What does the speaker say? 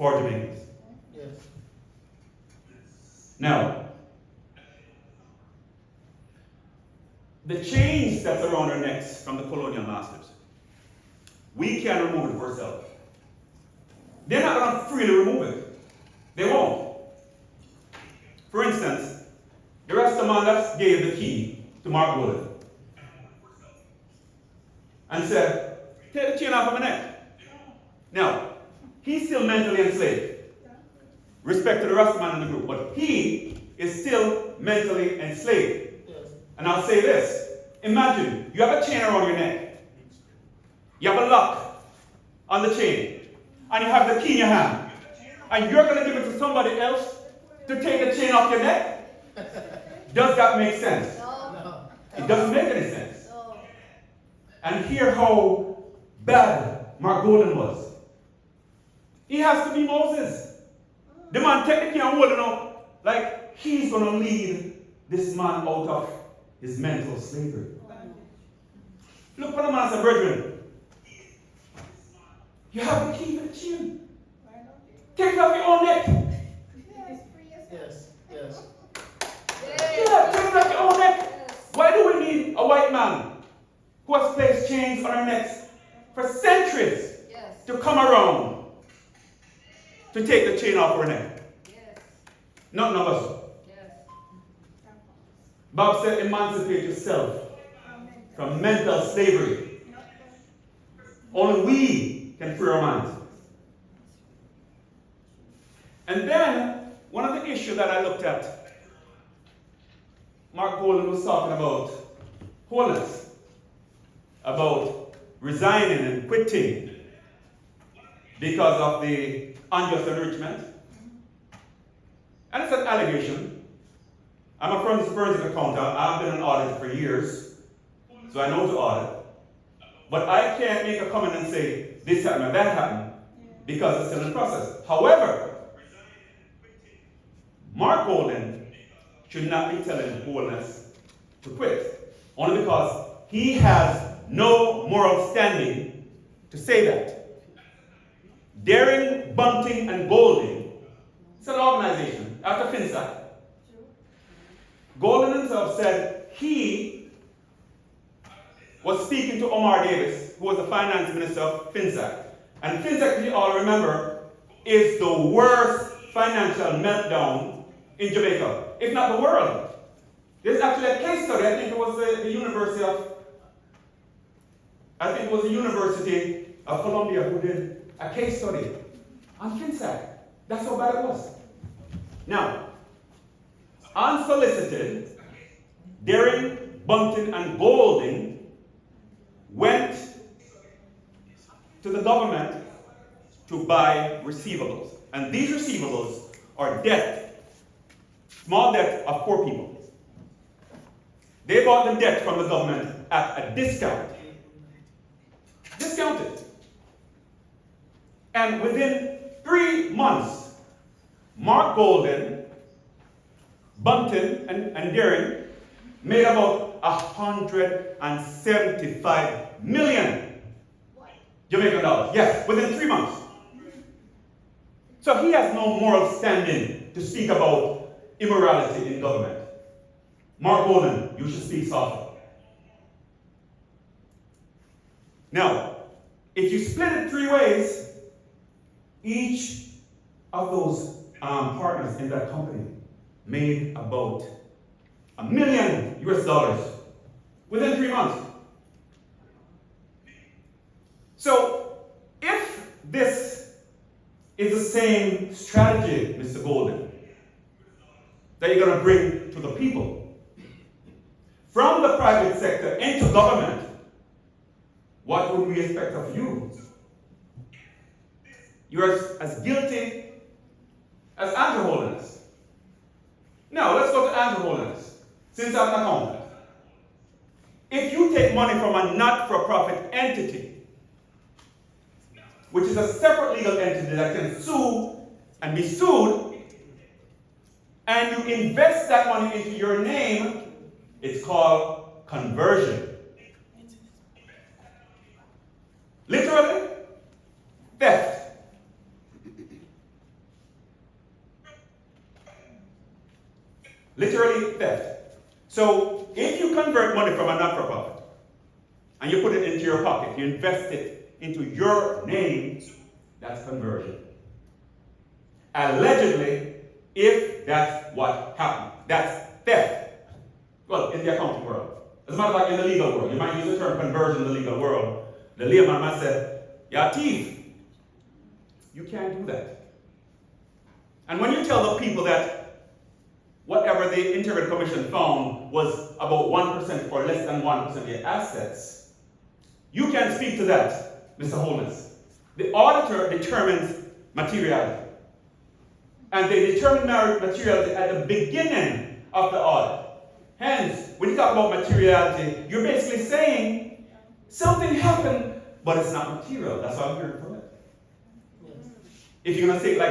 for Jamaicans. Yes. Now, the chains that's around our necks from the colonial masters, we can remove it for ourselves. They're not going to freely remove it. They won't. For instance, the Rastaman gave the key to Mark Bullen and said, take the chain off of my neck. Now, he's still mentally enslaved. Respect to the Rastaman in the group, but he is still mentally enslaved. Yes. And I'll say this. Imagine you have a chain around your neck. You have a lock on the chain. And you have the key in your hand. And you're going to give it to somebody else to take the chain off your neck? Does that make sense? No. It doesn't make any sense. And hear how bad Mark Golden was. He has to be Moses. The man take the key and hold it up like he's going to lead this man out of his mental slavery. Look what the man said, brethren. You have the key for the chain. Take it off your own neck. Yes. Yes. Yeah, take it off your own neck. Why do we need a white man who has placed chains on our necks for centuries to come around to take the chain off our neck? Not none of us. Bob said, emancipate yourself from mental slavery. Only we can free our minds. And then, one of the issues that I looked at, Mark Golden was talking about wholeness, about resigning and quitting because of the unjust enrichment. And it's an allegation. I'm a forensic accountant. I've been an auditor for years, so I know to audit. But I can't make a comment and say, this happened or that happened, because it's still in process. However, Mark Golden should not be telling wholeness to quit, only because he has no moral standing to say that. Daring, Bunting, and Golding, it's an organization after FinSac. Golden himself said he was speaking to Omar Davis, who was the finance minister of FinSac. And FinSac, if you all remember, is the worst financial meltdown in Jamaica, if not the world. There's actually a case study, I think it was the University of Columbia who did a case study on FinSac. That's how bad it was. Now, unsolicited, Daring, Bunting, and Golding went to the government to buy receivables. And these receivables are debt, small debt of poor people. They bought the debt from the government at a discount. Discounted. And within 3 months, Mark Golden, Bunting, and Daring made about 175 million Jamaican dollars. Yes, within 3 months. So he has no moral standing to speak about immorality in government. Mark Golden, you should speak softer. Now, if you split it 3 ways, each of those partners in that company made about $1 million within 3 months. So, if this is the same strategy, Mr. Golden, that you're going to bring to the people, from the private sector into government, what would we expect of you? You're as guilty as Andrew Holiness. Now, let's go to Andrew Holiness, since I'm an accountant. If you take money from a not-for-profit entity, which is a separate legal entity that can sue and be sued, and you invest that money into your name, it's called conversion. Literally, theft. Literally theft. So if you convert money from a not-for-profit and you put it into your pocket, you invest it into your name, that's conversion. Allegedly, if that's what happened, that's theft. Well, in the accounting world. As a matter of fact, in the legal world, you might use the term conversion in the legal world. The layman might say, you're a thief. You can't do that. And when you tell the people that whatever the Integrity Commission found was about 1% or less than 1% of your assets, you can speak to that, Mr. Holness. The auditor determines materiality. And they determine materiality at the beginning of the audit. Hence, when you talk about materiality, you're basically saying something happened, but it's not material. That's what I'm hearing from it. If you're going to say it like